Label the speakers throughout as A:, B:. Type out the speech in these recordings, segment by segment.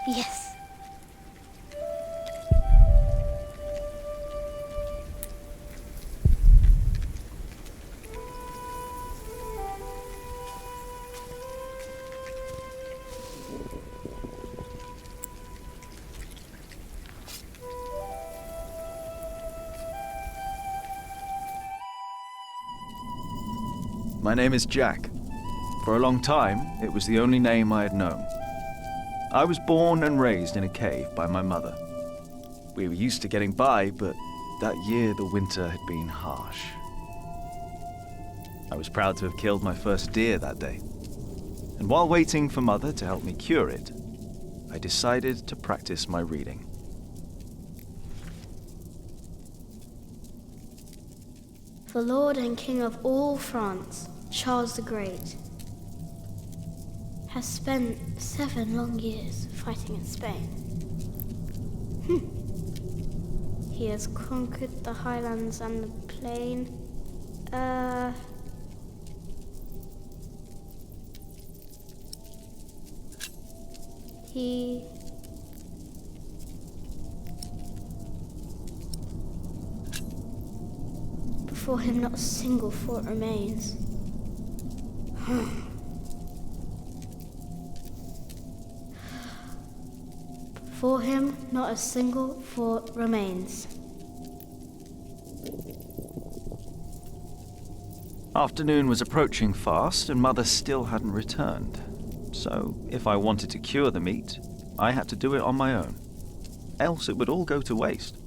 A: Yes.
B: My name is Jack. For a long time, it was the only name I had known. I was born and raised in a cave by my mother. We were used to getting by, but that year the winter had been harsh. I was proud to have killed my first deer that day. And while waiting for Mother to help me cure it, I decided to practice my reading.
A: The Lord and King of all France, Charles the Great, has spent 7 long years fighting in Spain. He has conquered the highlands and the plain. Before him not a single fort remains. Before him not a single fort remains.
B: Afternoon was approaching fast, and Mother still hadn't returned. So, if I wanted to cure the meat, I had to do it on my own. Else it would all go to waste.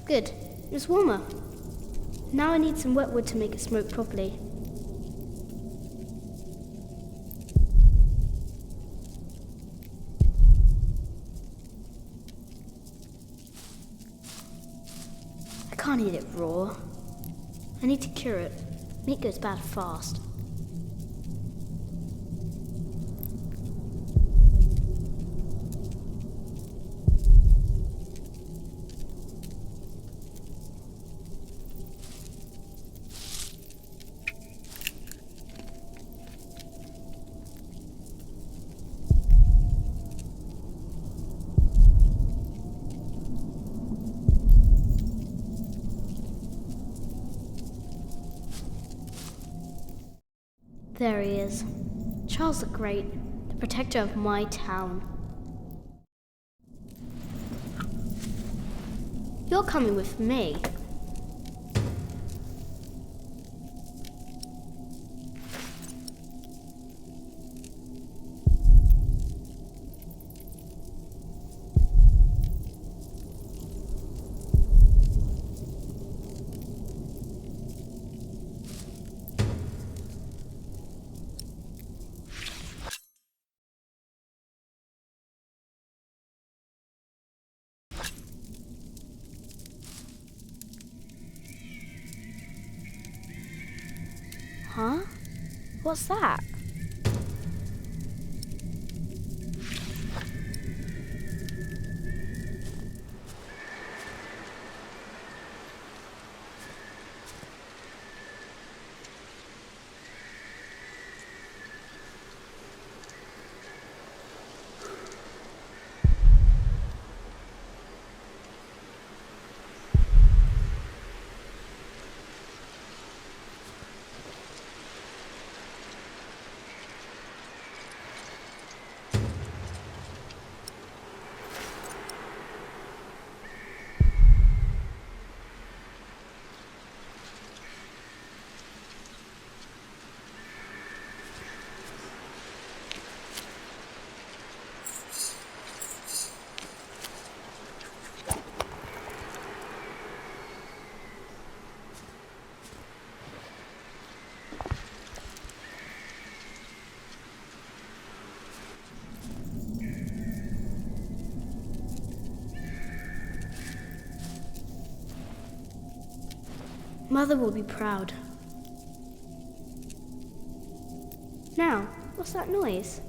A: Good. It's warmer. Now I need some wet wood to make it smoke properly. I can't eat it raw. I need to cure it. Meat goes bad fast. There he is. Charles the Great, the protector of my town. You're coming with me. Huh? What's that? Mother will be proud. Now, what's that noise?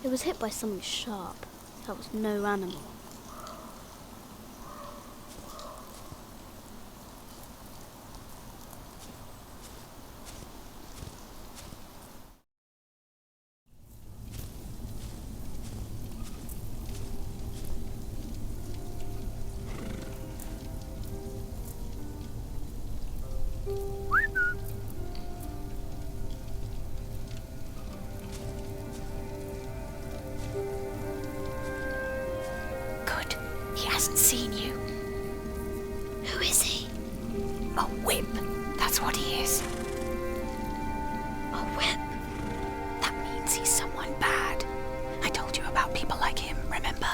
A: It was hit by something sharp. That was no animal.
C: He hasn't seen you.
A: Who is he?
C: A whip. That's what he is.
A: A whip?
C: That means he's someone bad. I told you about people like him, remember?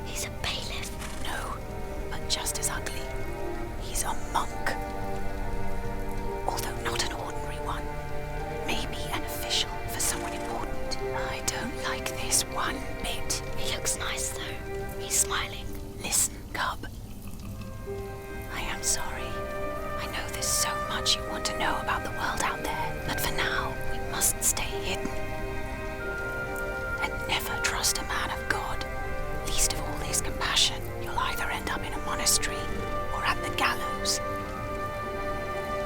A: He's a bailiff.
C: No, but just as ugly. He's a monk. Although not an ordinary one. Maybe an official for someone important. I don't like this one bit.
A: He looks nice though. He's smiling.
C: Listen, Cub. I am sorry. I know there's so much you want to know about the world out there, but for now, we must stay hidden. And never trust a man of God. Least of all his compassion. You'll either end up in a monastery or at the gallows.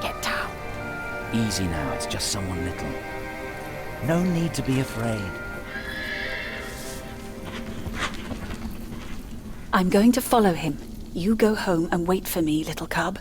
C: Get down.
D: Easy now, it's just someone little. No need to be afraid.
C: I'm going to follow him. You go home and wait for me, little cub.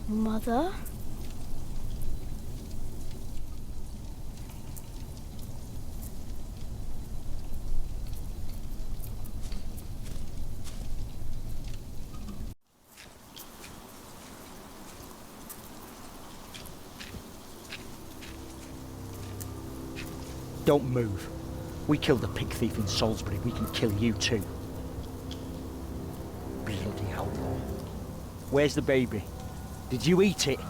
A: Mother?
E: Don't move. We killed the pig thief in Salisbury, we can kill you too. Bloody outlaw. Where's the baby? Did you eat it?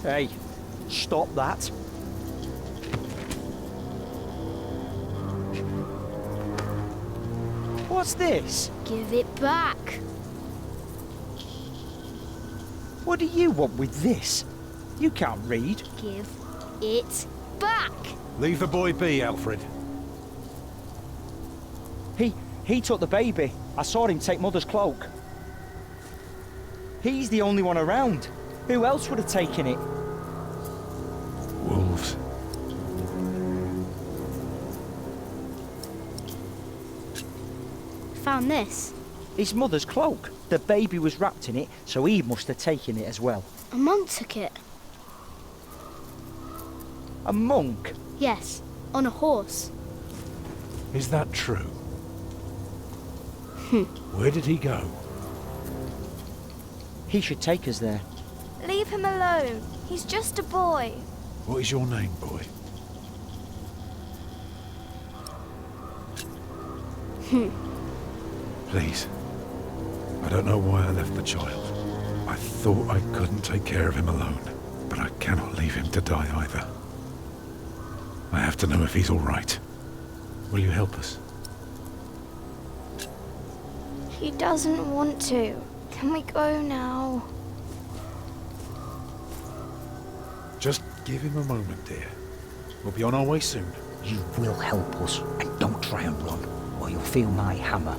E: Hey, stop that. What's this?
A: Give it back.
E: What do you want with this? You can't read.
A: Give it back.
F: Leave the boy be, Alfred.
E: He took the baby. I saw him take Mother's cloak. He's the only one around. Who else would have taken it?
F: Wolves.
A: Found this.
E: His mother's cloak. The baby was wrapped in it, so he must have taken it as well.
A: A monk took it.
E: A monk?
A: Yes, on a horse.
F: Is that true? Where did he go?
E: He should take us there.
G: Leave him alone. He's just a boy.
F: What is your name, boy? Please. I don't know why I left the child. I thought I couldn't take care of him alone, but I cannot leave him to die either. I have to know if he's all right. Will you help us?
G: He doesn't want to. Can we go now?
F: Just give him a moment, dear. We'll be on our way soon.
D: You will help us, and don't try and run, or you'll feel my hammer.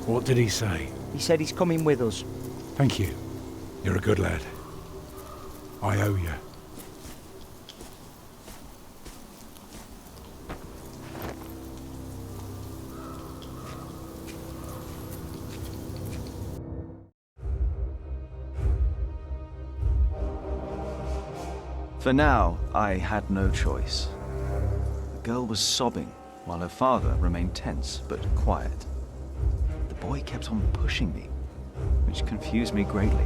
F: What did he say?
E: He said he's coming with us.
F: Thank you. You're a good lad. I owe you.
B: For now, I had no choice. The girl was sobbing, while her father remained tense but quiet. The boy kept on pushing me, which confused me greatly.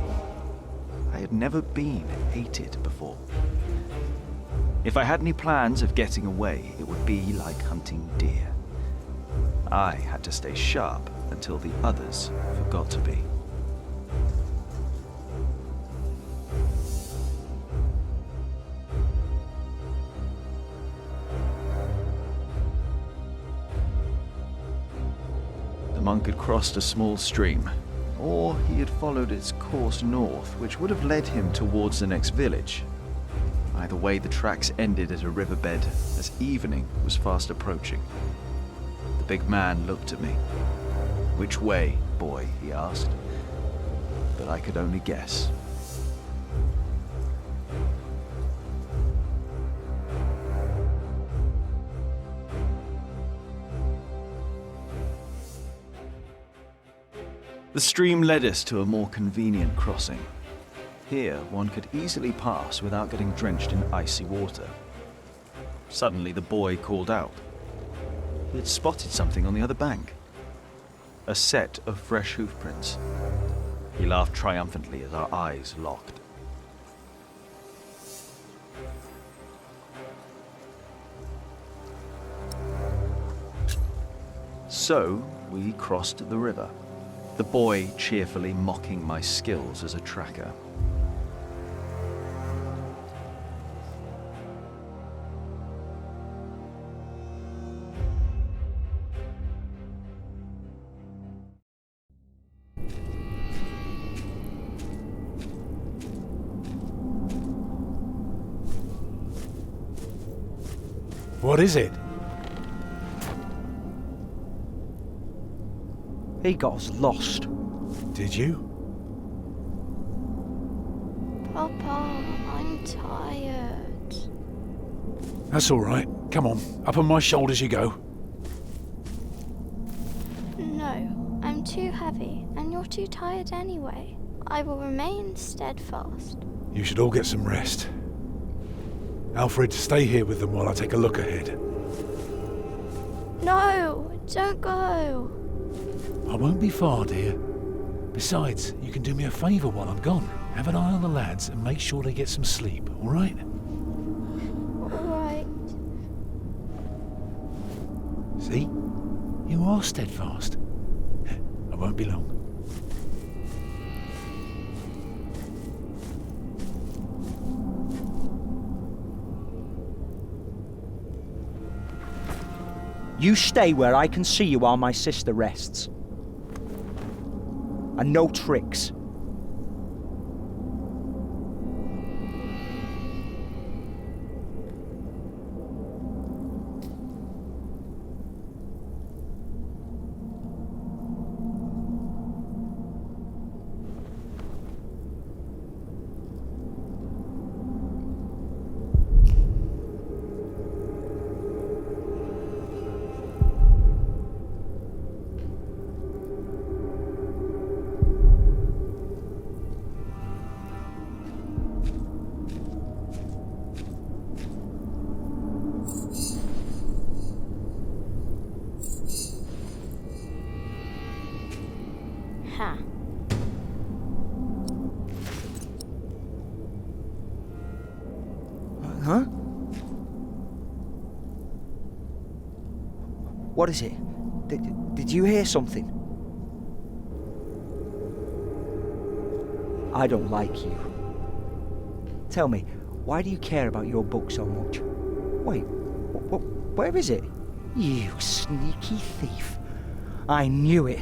B: I had never been hated before. If I had any plans of getting away, it would be like hunting deer. I had to stay sharp until the others forgot to be. The monk had crossed a small stream, or he had followed its course north, which would have led him towards the next village. Either way, the tracks ended at a riverbed as evening was fast approaching. The big man looked at me. "Which way, boy?" he asked. But I could only guess. The stream led us to a more convenient crossing. Here, one could easily pass without getting drenched in icy water. Suddenly, the boy called out. He had spotted something on the other bank. A set of fresh hoofprints. He laughed triumphantly as our eyes locked. So, we crossed the river. The boy cheerfully mocking my skills as a tracker.
F: What is it?
E: He got us lost.
F: Did you?
G: Papa, I'm tired.
F: That's all right. Come on, up on my shoulders you go.
G: No, I'm too heavy, and you're too tired anyway. I will remain steadfast.
F: You should all get some rest. Alfred, stay here with them while I take a look ahead.
G: No, don't go.
F: I won't be far, dear. Besides, you can do me a favour while I'm gone. Have an eye on the lads and make sure they get some sleep, all right?
G: All right.
F: See? You are steadfast. I won't be long.
E: You stay where I can see you while my sister rests. And no tricks. Huh? What is it? Did you hear something? I don't like you. Tell me, why do you care about your book so much? Wait, where is it? You sneaky thief. I knew it.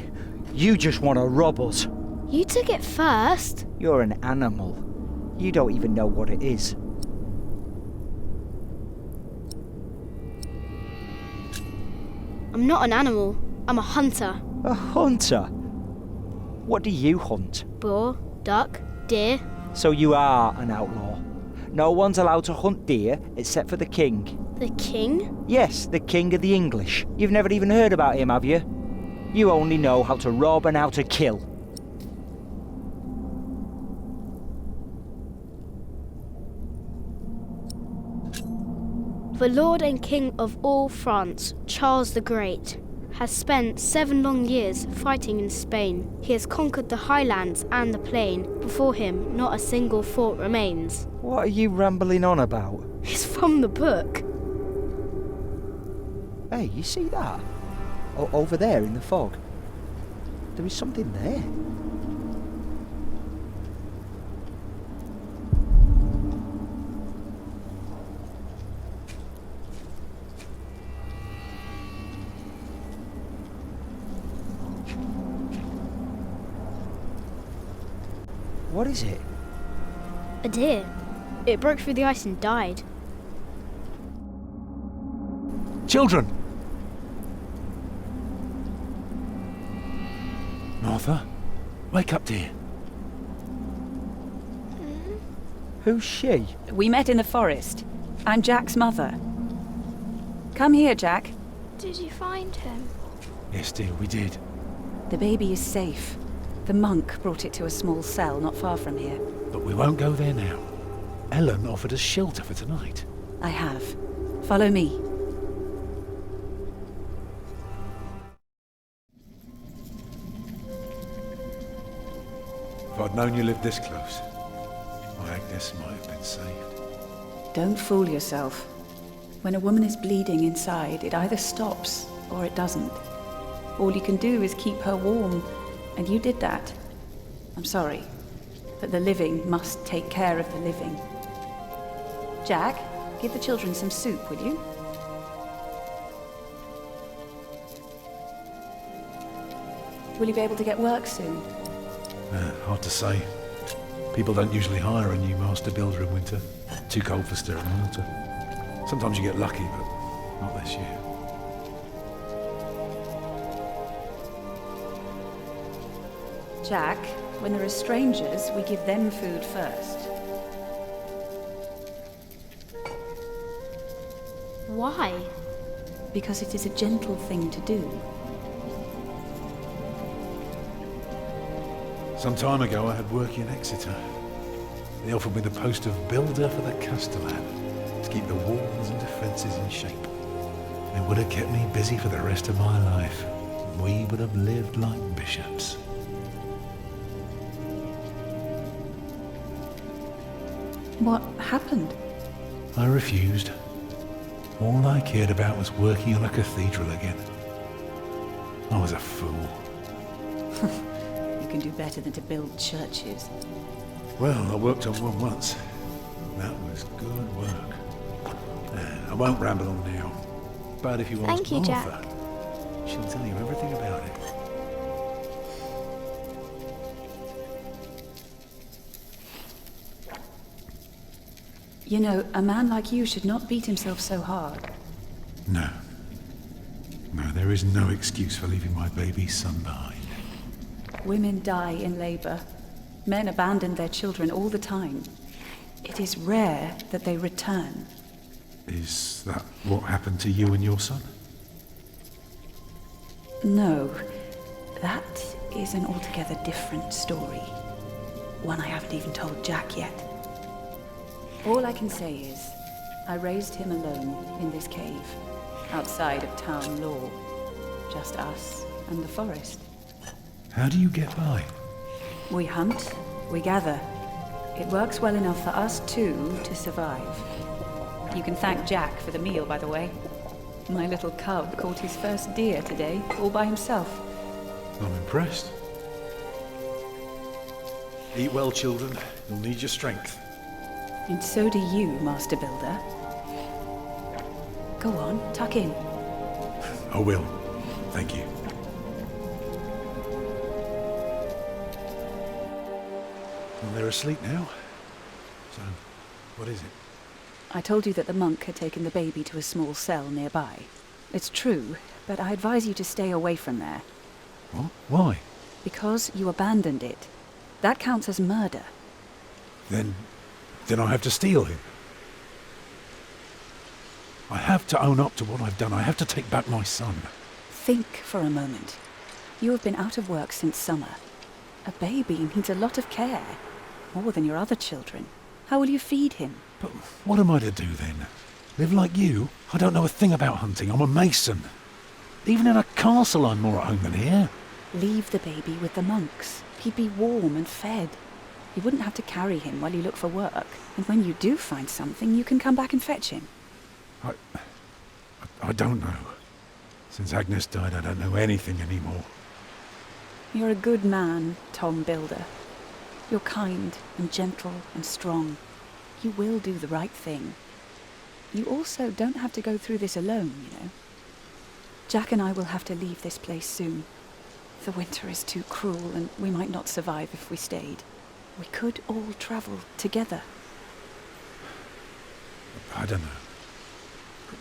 E: You just want to rob us.
A: You took it first.
E: You're an animal. You don't even know what it is.
A: I'm not an animal. I'm a hunter.
E: A hunter? What do you hunt?
A: Boar, duck, deer.
E: So you are an outlaw. No one's allowed to hunt deer except for the king.
A: The king?
E: Yes, the king of the English. You've never even heard about him, have you? You only know how to rob and how to kill.
A: The Lord and King of all France, Charles the Great, has spent 7 long years fighting in Spain. He has conquered the highlands and the plain. Before him, not a single fort remains.
E: What are you rambling on about?
A: It's from the book.
E: Hey, you see that? Over there in the fog. There is something there. What is it?
A: A deer. It broke through the ice and died.
F: Children! Martha, wake up, dear.
E: Who's she?
C: We met in the forest. I'm Jack's mother. Come here, Jack.
G: Did you find him?
F: Yes, dear, we did.
C: The baby is safe. The monk brought it to a small cell not far from here.
F: But we won't go there now. Ellen offered us shelter for tonight.
C: I have. Follow me.
F: If I'd known you lived this close, my Agnes might have been saved.
C: Don't fool yourself. When a woman is bleeding inside, it either stops or it doesn't. All you can do is keep her warm, and you did that. I'm sorry, but the living must take care of the living. Jack, give the children some soup, will you? Will you be able to get work soon?
F: Hard to say. People don't usually hire a new master builder in winter. Too cold for stirring water. Sometimes you get lucky, but not this year.
C: Jack, when there are strangers, we give them food first.
A: Why?
C: Because it is a gentle thing to do.
F: Some time ago I had work in Exeter. They offered me the post of builder for the Castellan, to keep the walls and defences in shape. It would have kept me busy for the rest of my life. We would have lived like bishops.
C: What happened?
F: I refused. All I cared about was working on a cathedral again. I was a fool.
C: You can do better than to build churches.
F: Well, I worked on one once. That was good work. I won't ramble on now. But if you ask
G: Thank you,
F: Martha,
G: Jack.
F: she'll tell you everything about it.
C: You know, a man like you should not beat himself so hard.
F: No. No, there is no excuse for leaving my baby son behind.
C: Women die in labor. Men abandon their children all the time. It is rare that they return.
F: Is that what happened to you and your son?
C: No, that is an altogether different story. One I haven't even told Jack yet. All I can say is, I raised him alone in this cave, outside of town law. Just us and the forest.
F: How do you get by?
C: We hunt, we gather. It works well enough for us two to survive. You can thank Jack for the meal, by the way. My little cub caught his first deer today, all by himself.
F: I'm impressed. Eat well, children. You'll need your strength.
C: And so do you, Master Builder. Go on, tuck in.
F: I will. Thank you. Well, they're asleep now. So, what is it?
C: I told you that the monk had taken the baby to a small cell nearby. It's true, but I advise you to stay away from there.
F: What? Why?
C: Because you abandoned it. That counts as murder.
F: Then I have to steal him. I have to own up to what I've done. I have to take back my son.
C: Think for a moment. You have been out of work since summer. A baby needs a lot of care. More than your other children. How will you feed him?
F: But what am I to do then? Live like you? I don't know a thing about hunting. I'm a mason. Even in a castle I'm more at home than here.
C: Leave the baby with the monks. He'd be warm and fed. You wouldn't have to carry him while you look for work. And when you do find something, you can come back and fetch him.
F: I don't know. Since Agnes died, I don't know anything anymore.
C: You're a good man, Tom Builder. You're kind and gentle and strong. You will do the right thing. You also don't have to go through this alone, you know. Jack and I will have to leave this place soon. The winter is too cruel, and we might not survive if we stayed. We could all travel together.
F: I don't know.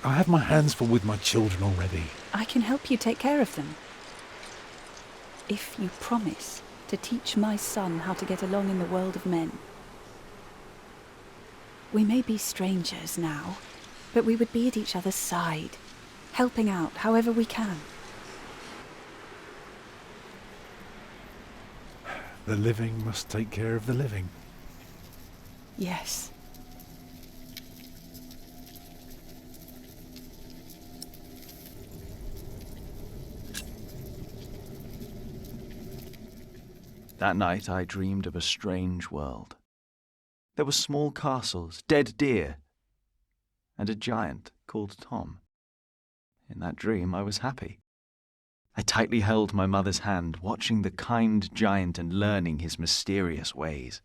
F: I have my hands full with my children already.
C: I can help you take care of them. If you promise to teach my son how to get along in the world of men. We may be strangers now, but we would be at each other's side, helping out however we can.
F: The living must take care of the living.
C: Yes.
B: That night I dreamed of a strange world. There were small castles, dead deer, and a giant called Tom. In that dream I was happy. I tightly held my mother's hand, watching the kind giant and learning his mysterious ways.